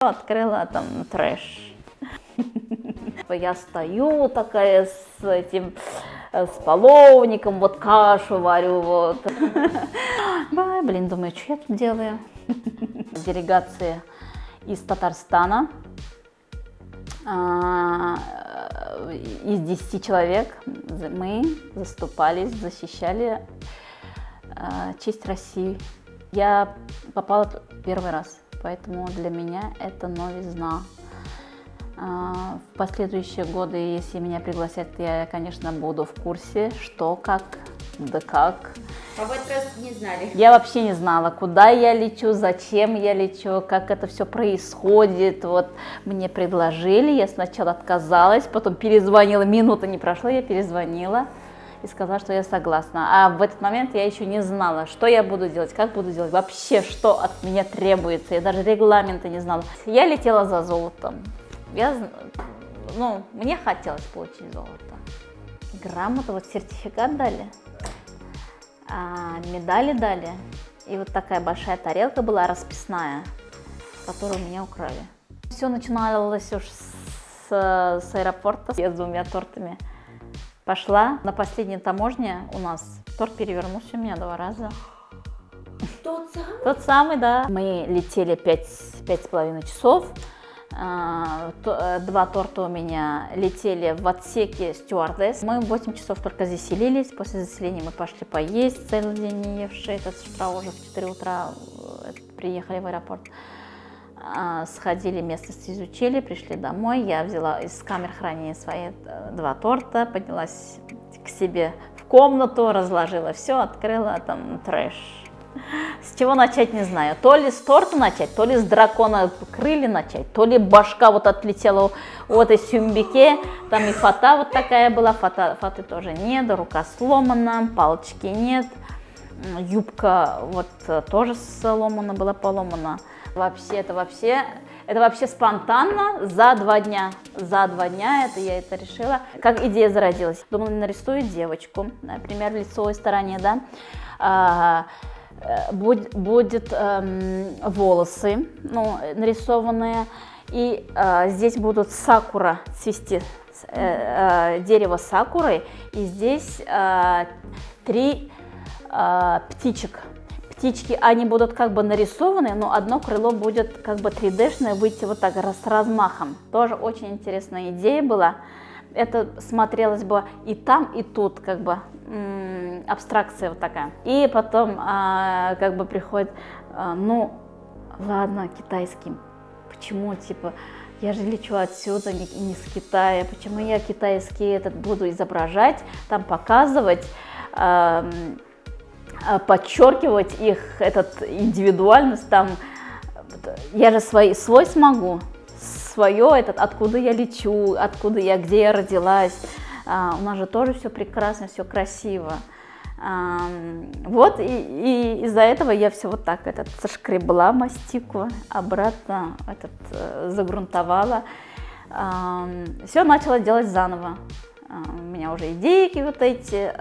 Открыла там трэш. Я стою такая с этим, с половником, вот кашу варю, вот. Блин, думаю, что я тут делаю? Делегация из Татарстана, из 10 человек мы заступались, защищали честь России. Я попала первый раз, поэтому для меня это новизна. В последующие годы, если меня пригласят, я, конечно, буду в курсе, что, как, да как. А в этот раз не знали? Я вообще не знала, куда я лечу, зачем я лечу, как это все происходит. Вот мне предложили, я сначала отказалась, потом перезвонила, минута не прошла, я перезвонила и сказала, что я согласна. А в этот момент я еще не знала, что я буду делать, как буду делать, вообще, что от меня требуется. Я даже регламента не знала. Я летела за золотом. Мне хотелось получить золото. Грамоту, вот сертификат дали, медали дали. И вот такая большая тарелка была расписная, которую у меня украли. Все начиналось уж с аэропорта, я с 2 тортами. Пошла на последней таможне у нас, торт перевернулся у меня 2 раза. Тот самый? Тот самый, да. Мы летели 5,5 часов. 2 торта у меня летели в отсеке стюардесс. Мы 8 часов только заселились. После заселения мы пошли поесть, целый день не евшие. С утра уже в 4 утра приехали в аэропорт. Сходили, местность изучили, пришли домой. Я взяла из камер хранения свои 2 торта, поднялась к себе в комнату, разложила все, открыла там трэш. С чего начать, не знаю. То ли с торта начать, то ли с дракона крылья начать, то ли башка вот отлетела у этой Сюмбике. Там и фата вот такая была, фаты тоже нет, рука сломана, палочки нет. Юбка вот тоже сломана, была поломана. Это вообще спонтанно за 2 дня. За 2 дня я это решила. Как идея зародилась. Думала, нарисую девочку, например, в лицевой стороне, да. Будет волосы, нарисованные, и здесь будут сакура цвести, дерево сакуры, и здесь 3 птичек. Птички, они будут как бы нарисованы, но одно крыло будет как бы 3D-шное, выйти вот так с размахом. Тоже очень интересная идея была. Это смотрелось бы и там, и тут, как бы абстракция вот такая. И потом как бы приходит, ладно, китайским. Почему, я же лечу отсюда, не с Китая. Почему я китайский буду изображать, там показывать, подчеркивать их индивидуальность, там, я же свой смогу. Откуда я лечу, где я родилась. У нас же тоже все прекрасно, все красиво. Вот, и из-за этого я все вот так сошкребла мастику, обратно загрунтовала. Все начала делать заново. У меня уже идейки вот эти,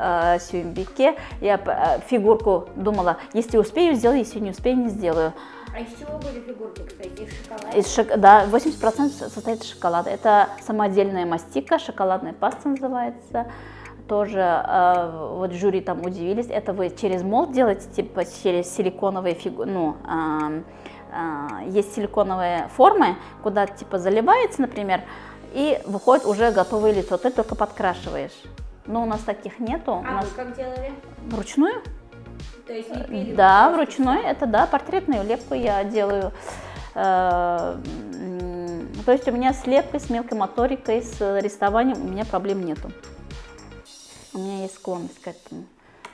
сюмбике. Я фигурку думала, если успею, сделаю, если не успею, не сделаю. А из чего были фигурки, кстати? Из шоколада? Да, 80% состоит из шоколада. Это самодельная мастика, шоколадная паста называется. Тоже вот жюри там удивились. Это вы через молд делаете, через силиконовые фигуры. Есть силиконовые формы, куда заливается, например, и выходит уже готовое лицо. Ты только подкрашиваешь. Но у нас таких нету. А вы как делали? Вручную. То есть лепили? Да, вручную, портретную лепку я делаю. То есть у меня с лепкой, с мелкой моторикой, с рисованием у меня проблем нету. У меня есть склонность к этому.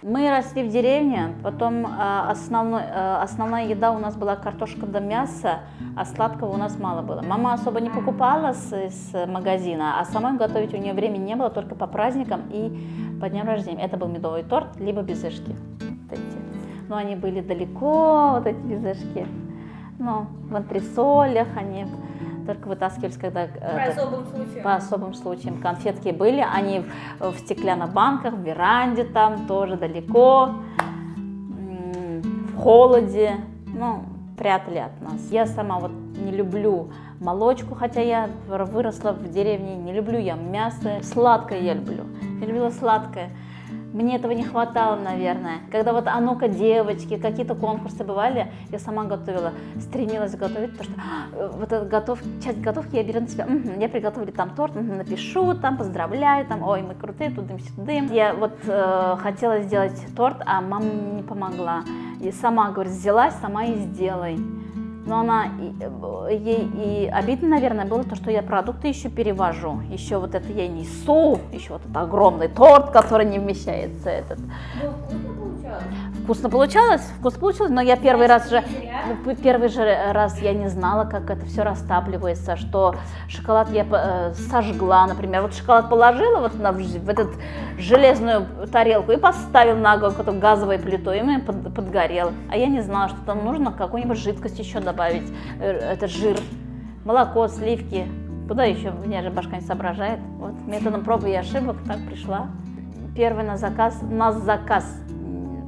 Мы росли в деревне, потом основная еда у нас была картошка да мясо, а сладкого у нас мало было. Мама особо не покупала с магазина, а самой готовить у нее времени не было, только по праздникам и по дням рождения. Это был медовый торт, либо безешки. Но они были далеко, вот эти безешки. В антресолях они только вытаскивались, когда... По особым случаям. Конфетки были, они в стеклянных банках, в веранде там, тоже далеко, в холоде, прятали от нас. Я сама не люблю молочку, хотя я выросла в деревне, не люблю я мясо. Сладкое я люблю. Я любила сладкое. Мне этого не хватало, наверное. Когда вот «А ну-ка, девочки», какие-то конкурсы бывали, я сама готовила, стремилась готовить, потому что вот эту часть готовки я беру на себя. Я приготовлю там торт, напишу, там поздравляю, там, ой, мы крутые, тудым-сюдым. Я вот хотела сделать торт, а мама мне не помогла. И сама, говорит, взялась, сама и сделай. Но она, ей и обидно, наверное, было то, что я продукты еще перевожу. Еще вот это я несу, еще вот этот огромный торт, который не вмещается этот. Ну, вкусно получалось? Вкусно получалось? Вкусно получалось, но я первый раз же я не знала, как это все растапливается, что шоколад я сожгла, например. Вот шоколад положила вот в эту железную тарелку и поставила на огонь какой-то газовой плитой, и мне подгорел. А я не знала, что там нужно какую-нибудь жидкость еще добавить, это жир, молоко, сливки. Куда еще? У меня же башка не соображает. Вот методом проб и ошибок так пришла. Первый на заказ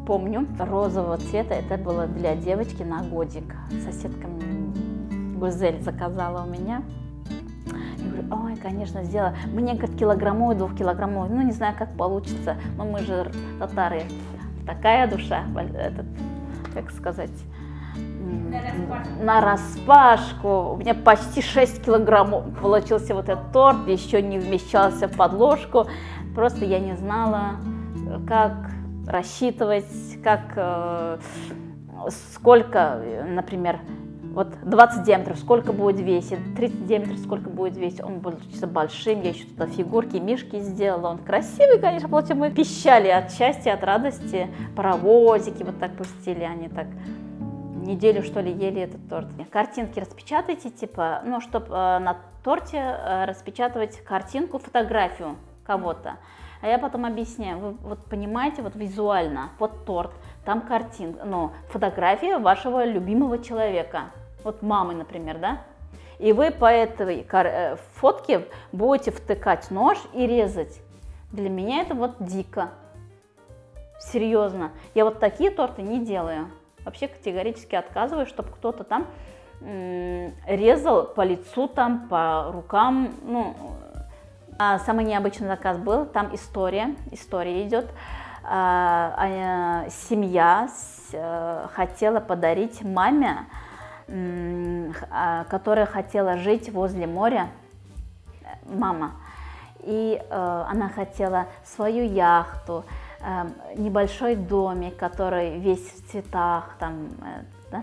помню, розового цвета, это было для девочки на годик. Соседка Гузель заказала у меня. Я говорю, ой, конечно, сделала. Мне, говорит, килограммовый, 2-килограммовый, ну, не знаю, как получится, но мы же татары. Такая душа, как сказать, на распашку. У меня почти 6 килограммов получился вот этот торт, еще не вмещался в подложку. Просто я не знала, как рассчитывать, сколько, например, вот 20 диаметров, сколько будет весить, 30 диаметров, сколько будет весить, он будет большим, я еще туда фигурки, мишки сделала, он красивый, конечно, получился, мы пищали от счастья, от радости, паровозики вот так пустили, они так неделю, что ли, ели этот торт. Картинки распечатайте, типа, ну, чтобы на торте распечатывать картинку, фотографию кого-то. А я потом объясняю, вы вот понимаете, вот визуально, вот торт, там картинка, ну, фотография вашего любимого человека, вот мамы, например, да, и вы по этой фотке будете втыкать нож и резать. Для меня это вот дико, серьезно, я вот такие торты не делаю, вообще категорически отказываюсь, чтобы кто-то там резал по лицу, там, по рукам, ну. Самый необычный заказ был, там история идет. Семья хотела подарить маме, которая хотела жить возле моря, мама. И она хотела свою яхту, небольшой домик, который весь в цветах, там, да,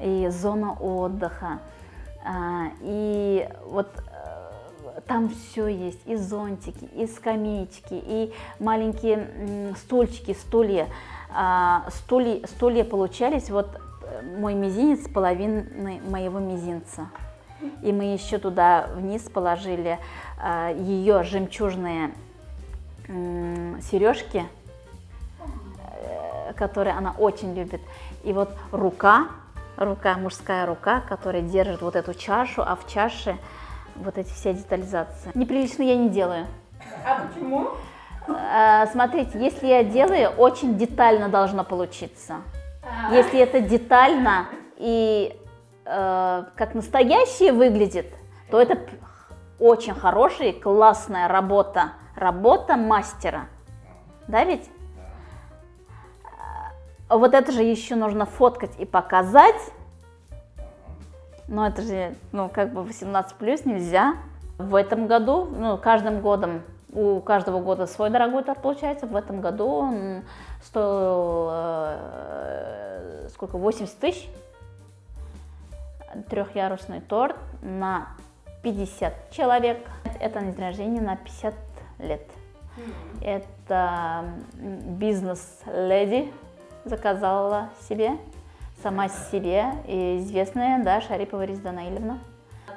и зона отдыха. И вот там все есть, и зонтики, и скамеечки, и маленькие стульчики, стулья. Стулья получались, вот мой мизинец, половины моего мизинца. И мы еще туда вниз положили ее жемчужные сережки, которые она очень любит. И вот рука, мужская рука, которая держит вот эту чашу, а в чаше вот эти вся детализация. Неприлично я не делаю. А почему? Смотрите, если я делаю, очень детально должно получиться. Если это детально и как настоящее выглядит, то это очень хорошая, классная работа мастера. Да ведь? Вот это же еще нужно фоткать и показать. Но это же, ну, как бы 18+ нельзя. В этом году, ну, каждым годом, у каждого года свой дорогой торт получается. В этом году он стоил, сколько, 80 тысяч. Трехъярусный торт на 50 человек. Это на день рождения на 50 лет. Это бизнес-леди заказала себе. Сама себе, известная, да, Шарипова Резеда Наилевна.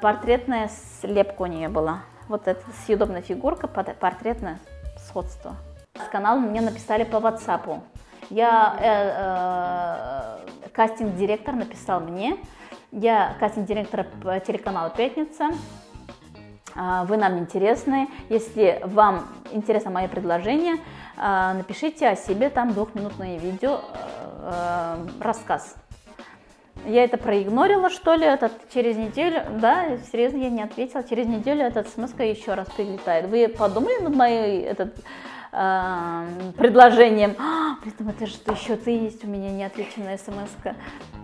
Портретная слепка у нее была. Вот эта съедобная фигурка, портретное сходство. С канала мне написали по WhatsApp. Кастинг-директор написал мне. Я кастинг-директор телеканала «Пятница». Вы нам интересны. Если вам интересно мое предложение, напишите о себе, там 2-минутное видео, рассказ. Я это проигнорила, что ли, через неделю, да, серьезно, я не ответила, через неделю этот смс еще раз прилетает. Вы подумали над моим предложением? Блин, думаю, это же еще ты есть, у меня неотвеченная смс-ка.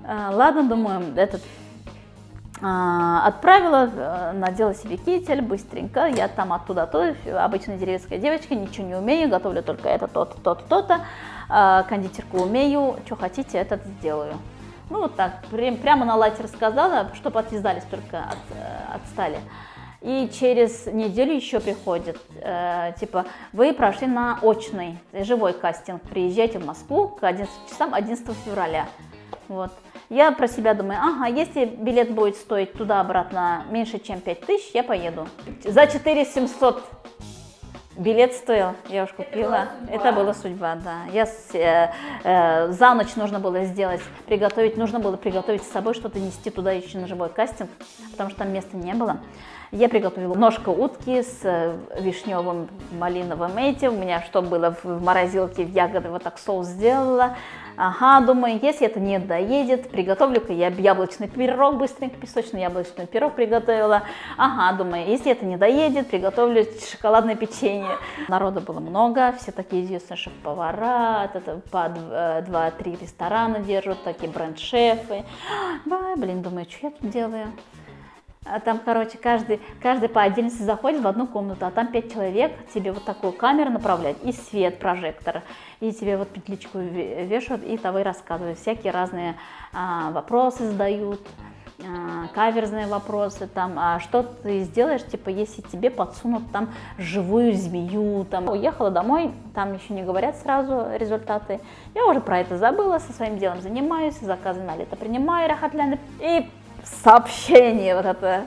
Ладно, думаю, отправила, надела себе китель быстренько, я там оттуда-то, обычная деревенская девочка, ничего не умею, готовлю только это, то-то, то-то, то-то, кондитерку умею, что хотите, это сделаю. Ну вот так, прямо на лайте рассказала, чтобы отвязались, только отстали. И через неделю еще приходит, типа, вы прошли на очный, живой кастинг, приезжайте в Москву к 11 часам 11 февраля. Вот. Я про себя думаю, ага, если билет будет стоить туда-обратно меньше, чем 5000, я поеду. За 4700 билет стоил, я уж купила. Это была судьба, да. За ночь нужно было нужно было приготовить с собой что-то, нести туда еще на живой кастинг, потому что там места не было. Я приготовила ножку утки с вишневым малиновым этим. У меня что было в морозилке, в ягоды, вот так соус сделала. Ага, думаю, если это не доедет, приготовлю-ка я яблочный пирог, быстренько песочный яблочный пирог приготовила. Ага, думаю, если это не доедет, приготовлю шоколадное печенье. Народу было много, все такие известные шеф-повара, по 2-3 ресторана держат, такие бренд-шефы. Блин, думаю, что я тут делаю? А там, короче, каждый по отдельности заходит в одну комнату, а там 5 человек, тебе вот такую камеру направляют, и свет, прожектор, и тебе вот петличку вешают, и того и рассказывают. Всякие разные вопросы задают, каверзные вопросы, там, что ты сделаешь, типа, если тебе подсунут там живую змею, там. Уехала домой, там еще не говорят сразу результаты, я уже про это забыла, со своим делом занимаюсь, заказы на лето принимаю, рахатляны, и сообщение вот это.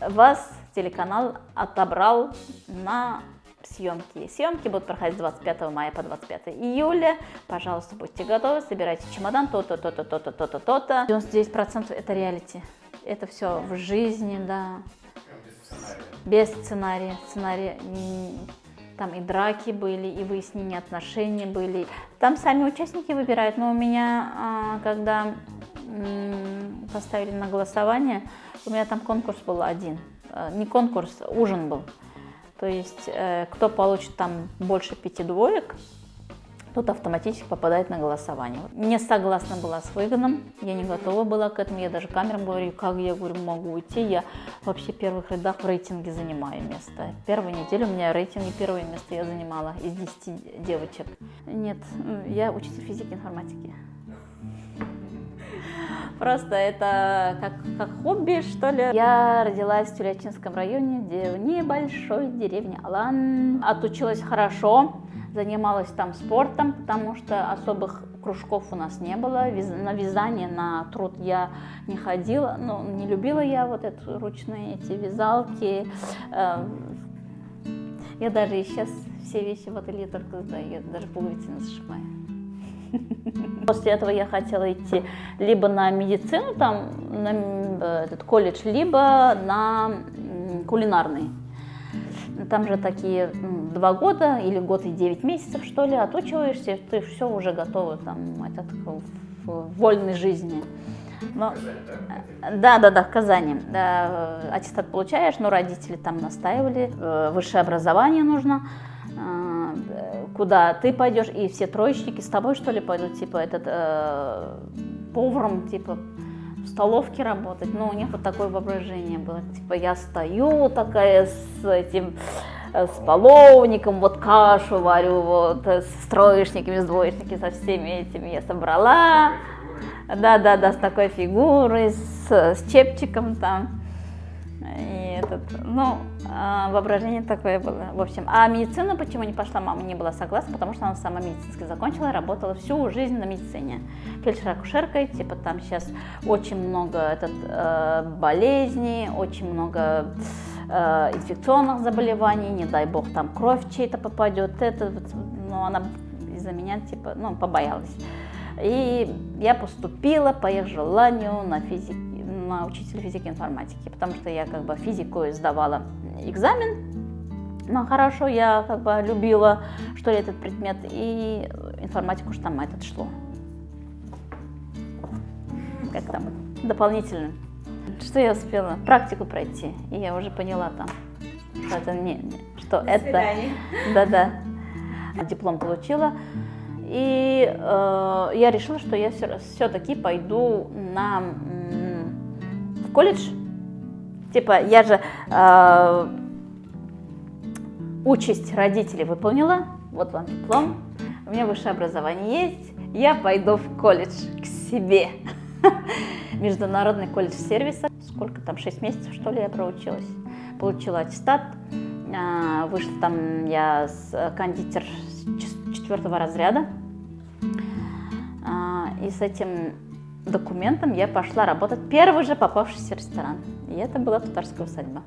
Вас телеканал отобрал на съемки. Съемки будут проходить с 25 мая по 25 июля. Пожалуйста, будьте готовы, собирайте чемодан, то-то, то-то, то-то, то-то, то-то. 99% это реалити. Это все в жизни, да. Без сценария. Сценарий, там и драки были, и выяснение отношений были. Там сами участники выбирают, но у меня, когда поставили на голосование, у меня там конкурс был один. Не конкурс, ужин был. То есть, кто получит там больше 5 двоек, тот автоматически попадает на голосование. Не согласна была с выгоном, я не готова была к этому, я даже камерам говорю, как я говорю, могу уйти, я вообще в первых рядах в рейтинге занимаю место. Первую неделю у меня в рейтинге первое место я занимала из 10 девочек. Нет, я учитель физики и информатики. Просто это как хобби, что ли. Я родилась в Тюлячинском районе, где в небольшой деревне Алан. Отучилась хорошо, занималась там спортом, потому что особых кружков у нас не было. На вязание, на труд я не ходила, но не любила я вот эти ручные эти вязалки. Я даже и сейчас все вещи в ателье только сдаю, я даже пуговицы не зашиваю. После этого я хотела идти либо на медицину, там, на этот колледж, либо на кулинарный. Там же такие 2 года или год и 9 месяцев, что ли, отучиваешься, ты все уже готова там, в вольной жизни. Но, да, в Казани. Аттестат получаешь, но родители там настаивали, высшее образование нужно. Куда ты пойдешь, и все троечники с тобой, что ли, пойдут, типа, поваром, типа, в столовке работать. Ну, у них вот такое воображение было. Типа, я стою такая с половником, вот кашу варю, вот, с троечниками, с двоечниками, со всеми этими я собрала. Да, с такой фигурой, с чепчиком там. И воображение такое было. В общем, а медицину почему не пошла, мама не была согласна, потому что она сама медицинский закончила, работала всю жизнь на медицине. Фельдшер-акушеркой, типа там сейчас очень много болезней, очень много инфекционных заболеваний, не дай бог там кровь чей-то попадет, она из-за меня типа, побоялась. И я поступила по их желанию на учителя физики и информатики, потому что я как бы физику сдавала экзамен, но хорошо, я как бы любила, что ли, этот предмет, и информатику, что там шло. как там, дополнительным. Что я успела? Практику пройти. И я уже поняла там, что это что До это. свидания. Да-да. Диплом получила. И я решила, что я все-таки пойду в колледж. Типа, я же участь родителей выполнила. Вот вам диплом. У меня высшее образование есть. Я пойду в колледж к себе. Международный колледж сервиса. Сколько там, 6 месяцев, что ли, я проучилась. Получила аттестат. Вышла там я с кондитер 4 разряда. И с этим документом я пошла работать в первый же попавшийся ресторан. И это была татарская усадьба.